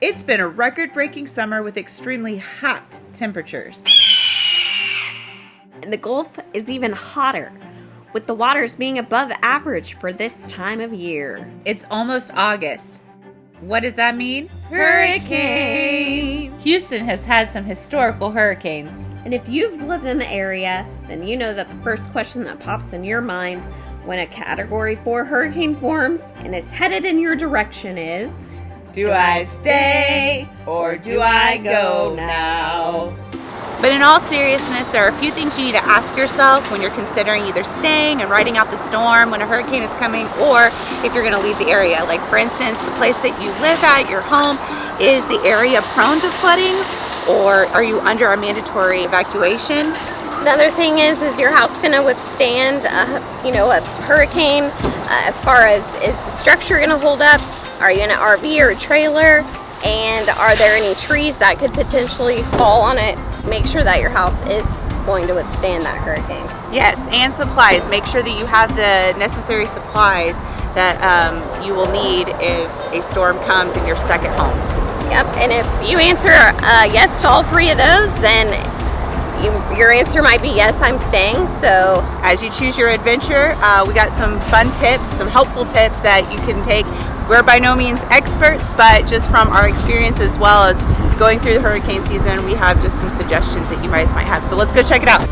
It's been a record-breaking summer with extremely hot temperatures. And the Gulf is even hotter, with the waters being above average for this time of year. It's almost August. What does that mean? Hurricane! Houston has had some historical hurricanes. And if you've lived in the area, then you know that the first question that pops in your mind when a Category 4 hurricane forms and is headed in your direction is, do I stay or do I go now? But in all seriousness, there are a few things you need to ask yourself when you're considering either staying and riding out the storm when a hurricane is coming, or if you're going to leave the area. Like, for instance, the place that you live at, your home, is the area prone to flooding, or are you under a mandatory evacuation? Another thing is your house going to withstand a hurricane? As far as, is the structure going to hold up? Are you in an RV or a trailer? And are there any trees that could potentially fall on it? Make sure that your house is going to withstand that hurricane. Yes, and supplies. Make sure that you have the necessary supplies that you will need if a storm comes and you're stuck at home. Yep, and if you answer yes to all three of those, then your answer might be yes, I'm staying. So as you choose your adventure, we got some fun tips, some helpful tips that you can take. We're by no means experts, but just from our experience as well as going through the hurricane season, we have just some suggestions that you guys might have. So let's go check it out.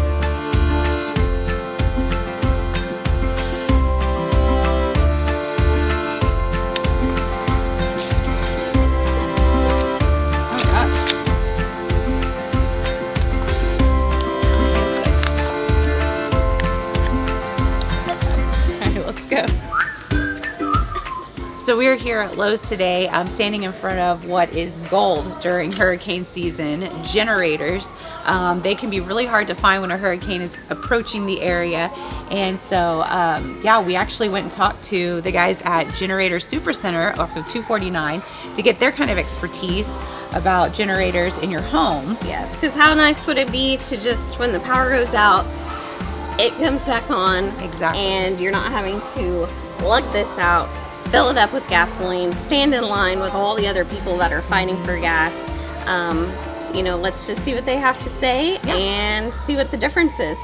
So we're here at Lowe's today. I'm standing in front of what is gold during hurricane season, generators. They can be really hard to find when a hurricane is approaching the area. And so, we actually went and talked to the guys at Supercenter off of 249 to get their kind of expertise about generators in your home. Yes, because how nice would it be to just, when the power goes out, it comes back on. Exactly. And you're not having to lug this out, fill it up with gasoline, stand in line with all the other people that are fighting for gas. Let's just see what they have to say and see what the difference is.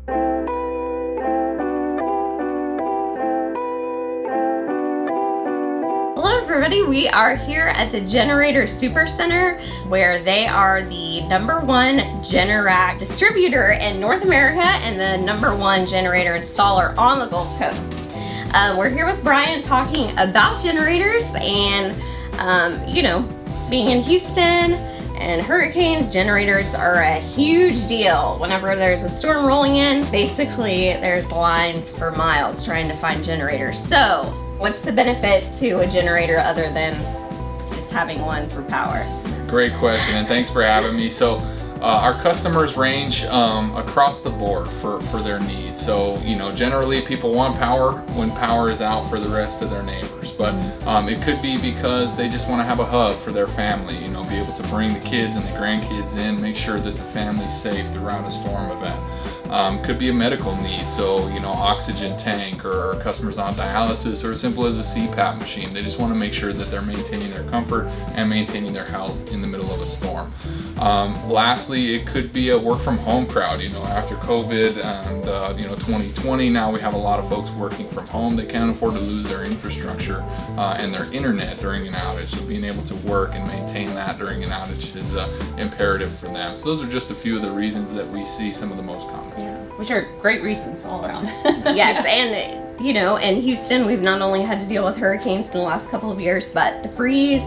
Hello everybody, we are here at the Supercenter, where they are the #1 Generac distributor in North America and the #1 generator installer on the Gulf Coast. We're here with Brian talking about generators and, being in Houston and hurricanes, generators are a huge deal. Whenever there's a storm rolling in, basically there's lines for miles trying to find generators. So what's the benefit to a generator other than just having one for power? Great question, and thanks for having me. So our customers range across the board for their needs. So, generally people want power when power is out for the rest of their neighbors. But it could be because they just want to have a hub for their family, be able to bring the kids and the grandkids in, make sure that the family's safe throughout a storm event. Could be a medical need, so oxygen tank, or customers on dialysis, or as simple as a CPAP machine. They just want to make sure that they're maintaining their comfort and maintaining their health in the middle of a storm. Lastly, it could be a work from home crowd. After COVID and 2020, now we have a lot of folks working from home. They can't afford to lose their infrastructure and their internet during an outage. So being able to work and maintain that during an outage is imperative for them. So those are just a few of the reasons that we see some of the most common. Yeah, which are great reasons all around. Yes, and in Houston, we've not only had to deal with hurricanes in the last couple of years, but the freeze,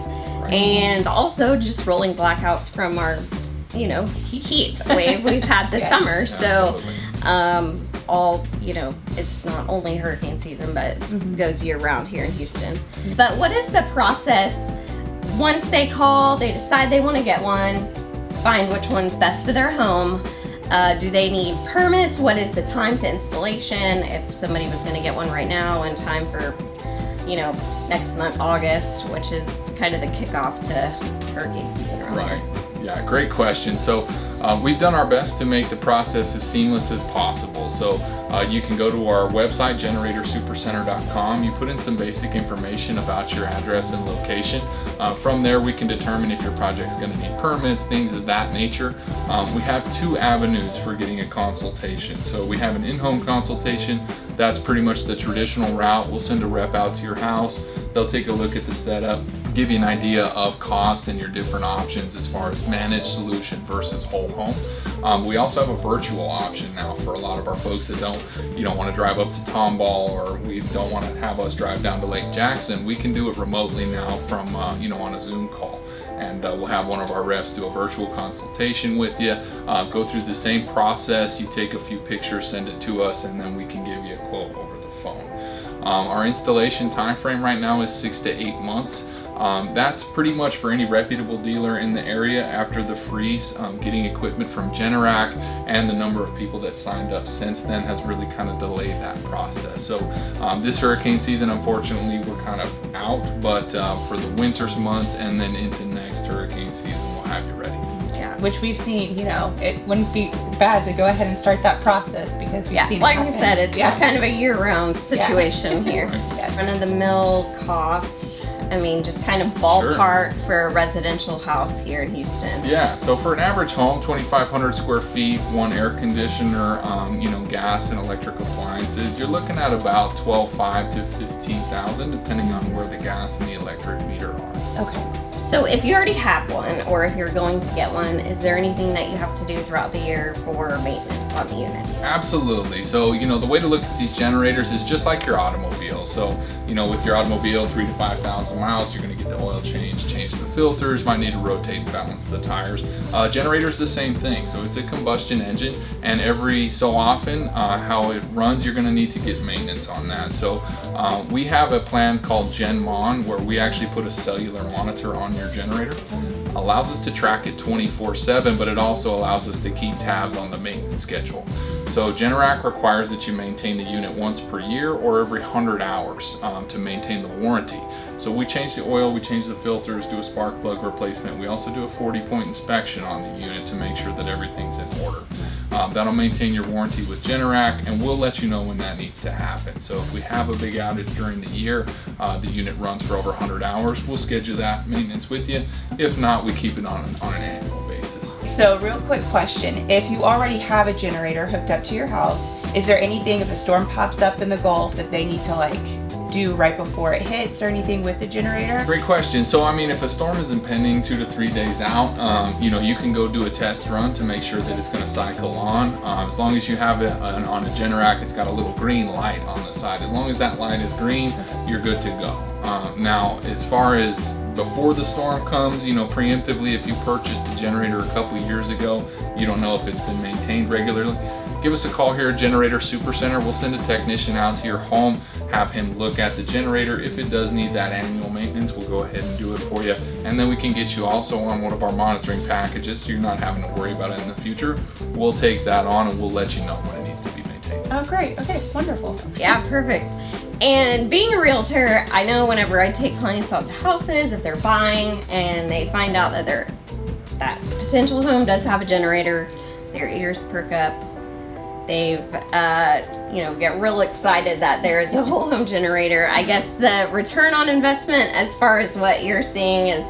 and also just rolling blackouts from our, heat wave we've had this summer. So, it's not only hurricane season, but it goes year round here in Houston. But what is the process once they call, they decide they want to get one, find which one's best for their home? Do they need permits? What is the time to installation? If somebody was going to get one right now in time for, next month, August, which is kind of the kickoff to hurricane season, really. Right. Yeah, great question. So we've done our best to make the process as seamless as possible. So you can go to our website, generatorsupercenter.com. You put in some basic information about your address and location. From there, we can determine if your project's going to need permits, things of that nature. We have 2 avenues for getting a consultation. So we have an in-home consultation. That's pretty much the traditional route. We'll send a rep out to your house. They'll take a look at the setup, give you an idea of cost and your different options as far as managed solution versus whole home. We also have a virtual option now for a lot of our folks that don't want to drive up to Tomball, or we don't want to have us drive down to Lake Jackson. We can do it remotely now from on a Zoom call, and we'll have one of our reps do a virtual consultation with you, go through the same process. You take a few pictures, send it to us, and then we can give you a quote over the phone. Our installation time frame right now is 6 to 8 months. That's pretty much for any reputable dealer in the area after the freeze. Getting equipment from Generac and the number of people that signed up since then has really kind of delayed that process. So this hurricane season, unfortunately, we're kind of out, but for the winter months and then into next hurricane season, we'll have you ready. Yeah, which we've seen, it wouldn't be bad to go ahead and start that process because we've seen like it I said, it's kind of a year-round situation here. Right. Run-of-the-mill cost, I mean, just kind of ballpark for a residential house here in Houston. Yeah, so for an average home, 2,500 square feet, 1 air conditioner, gas and electric appliances, you're looking at about $12,500 to $15,000, depending on where the gas and the electric meter are. Okay. So if you already have one, or if you're going to get one, is there anything that you have to do throughout the year for maintenance on the unit? Absolutely. So, the way to look at these generators is just like your automobile. So, with your automobile, 3,000 to 5,000 miles, you're going to get the oil change the filters, might need to rotate and balance the tires. Generator's the same thing. So it's a combustion engine, and every so often, how it runs, you're going to need to get maintenance on that. So we have a plan called GenMon, where we actually put a cellular monitor on your generator. Allows us to track it 24/7, but it also allows us to keep tabs on the maintenance schedule. So Generac requires that you maintain the unit once per year or every 100 hours to maintain the warranty. So we change the oil, we change the filters, do a spark plug replacement. We also do a 40-point inspection on the unit to make sure that everything's in order. That'll maintain your warranty with Generac, and we'll let you know when that needs to happen. So if we have a big outage during the year, the unit runs for over 100 hours, we'll schedule that maintenance with you. If not, we keep it on an annual basis. So real quick question, if you already have a generator hooked up to your house, is there anything if a storm pops up in the Gulf that they need to do right before it hits or anything with the generator? Great question. So if a storm is impending 2 to 3 days out, you can go do a test run to make sure that it's going to cycle on. As long as you have it on a Generac, it's got a little green light on the side. As long as that light is green, you're good to go. Now, as far as before the storm comes, preemptively, if you purchased a generator a couple years ago, you don't know if it's been maintained regularly, give us a call here at Generator Supercenter. We'll send a technician out to your home, have him look at the generator. If it does need that annual maintenance, we'll go ahead and do it for you. And then we can get you also on one of our monitoring packages, so you're not having to worry about it in the future. We'll take that on and we'll let you know when it needs to be maintained. Oh, great. Okay, wonderful. Yeah, perfect. And being a realtor, I know whenever I take clients out to houses, if they're buying and they find out that potential home does have a generator, their ears perk up. They've, get real excited that there's a whole home generator. I guess the return on investment, as far as what you're seeing, is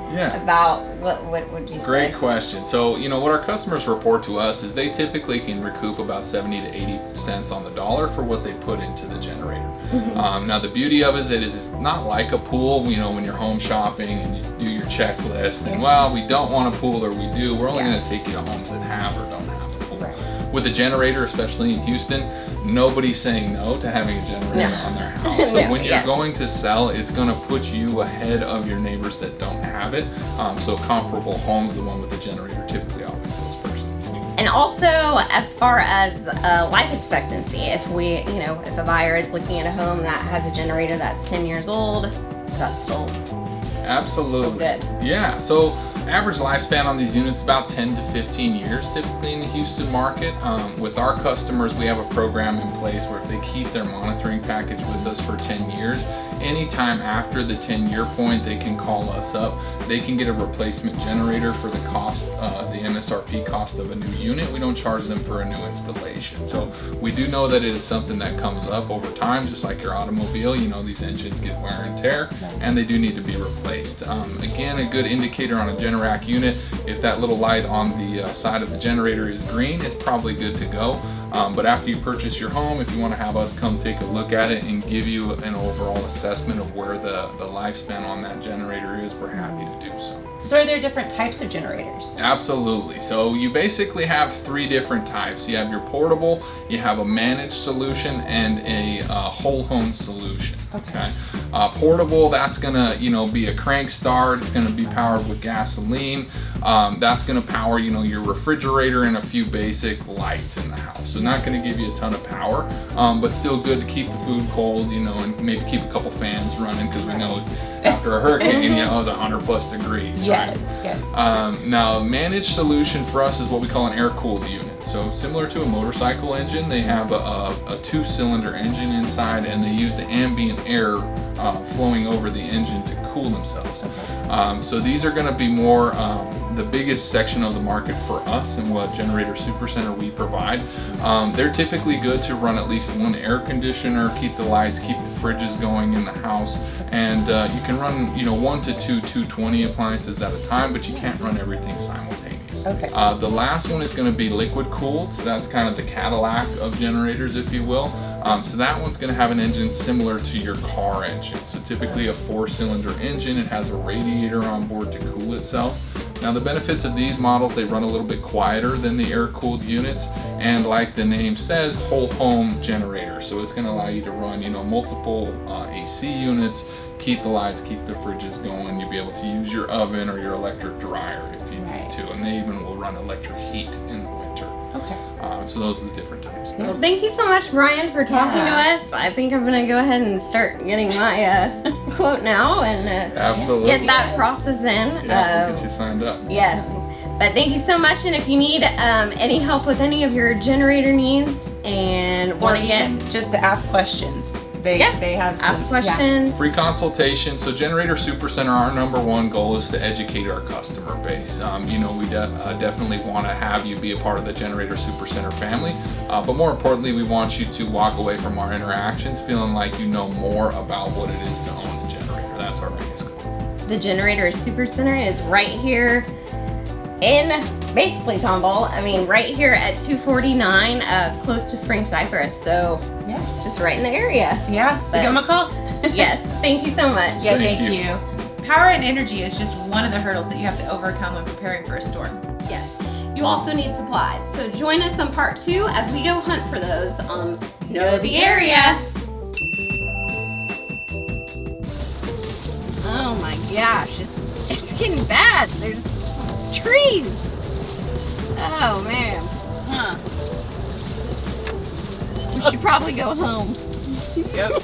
about what would you say? Great question. So, what our customers report to us is they typically can recoup about 70 to 80 cents on the dollar for what they put into the generator. Mm-hmm. Now, the beauty of it is it's not like a pool, when you're home shopping and you do your checklist and, well, we don't want a pool or we do. We're only going to take you to homes that have or don't have a pool. Right. With a generator, especially in Houston, nobody's saying no to having a generator on their house. So when you're going to sell, it's going to put you ahead of your neighbors that don't have it. So comparable homes, the one with the generator typically always goes first. And also, as far as life expectancy, if a buyer is looking at a home that has a generator that's 10 years old, is that still absolutely good? Yeah. So average lifespan on these units is about 10 to 15 years typically in the Houston market. With our customers, we have a program in place where if they keep their monitoring package with us for 10 years, anytime after the 10-year point, they can call us up they can get a replacement generator for the cost, the MSRP cost of a new unit. We don't charge them for a new installation. So we do know that it is something that comes up over time, just like your automobile. You know, these engines get wear and tear, and they do need to be replaced. Again, a good indicator on a Generac unit, if that little light on the side of the generator is green, it's probably good to go. But after you purchase your home, if you want to have us come take a look at it and give you an overall assessment of where the lifespan on that generator is, we're happy to do so. So are there different types of generators? Absolutely. So you basically have 3 different types. You have your portable, you have a managed solution, and a whole home solution. Okay. Portable, that's gonna, you know, be a crank start. It's gonna be powered with gasoline. That's gonna power, you know, your refrigerator and a few basic lights in the house. So not gonna give you a ton of power, but still good to keep the food cold, you know, and maybe keep a couple fans running, because we know after a hurricane, you know, it's 100+ degrees. Yes, right? yes. Now, managed solution for us is what we call an air-cooled unit. So similar to a motorcycle engine, they have a 2-cylinder engine inside, and they use the ambient air flowing over the engine to cool themselves. Okay. So these are going to be more the biggest section of the market for us, and what Generator Supercenter we provide. They're typically good to run at least 1 air conditioner, keep the lights, keep the fridges going in the house, and you can run, you know, 1 to 2 220 appliances at a time, but you can't run everything simultaneously. Okay. The last one is going to be liquid cooled. So that's kind of the Cadillac of generators, if you will. So that one's going to have an engine similar to your car engine. So typically a 4-cylinder engine. It has a radiator on board to cool itself. Now the benefits of these models, they run a little bit quieter than the air-cooled units, and like the name says, whole home generator. So it's going to allow you to run, you know, multiple AC units, keep the lights, keep the fridges going. You'll be able to use your oven or your electric dryer if you need to, and they even will run electric heat in the winter. Okay. So those are the different types. Well, thank you so much, Brian, for talking to us. I think I'm gonna go ahead and start getting my quote now and Absolutely. get that process in. Yeah, we'll get you signed up. Yes. But thank you so much, and if you need any help with any of your generator needs and want to get just to ask questions. They have some, ask questions. Free consultation. So Generator Supercenter, our #1 goal is to educate our customer base. You know, we definitely want to have you be a part of the Generator Supercenter family, but more importantly, we want you to walk away from our interactions feeling like you know more about what it is to own a generator. That's our biggest goal. The Generator Supercenter is right here in basically Tomball. I mean, right here at 249, close to Spring Cypress. So Yeah. just right in the area. Yeah. So give them a call. Yes. Thank you so much. Yeah, Thank thank you. you. Power and energy is just one of the hurdles that you have to overcome when preparing for a storm. Yes. You also need supplies. So join us on part 2 as we go hunt for those on Know the Area. Oh my gosh, it's getting bad. There's trees. Oh man. Huh. We should probably go home. Yep.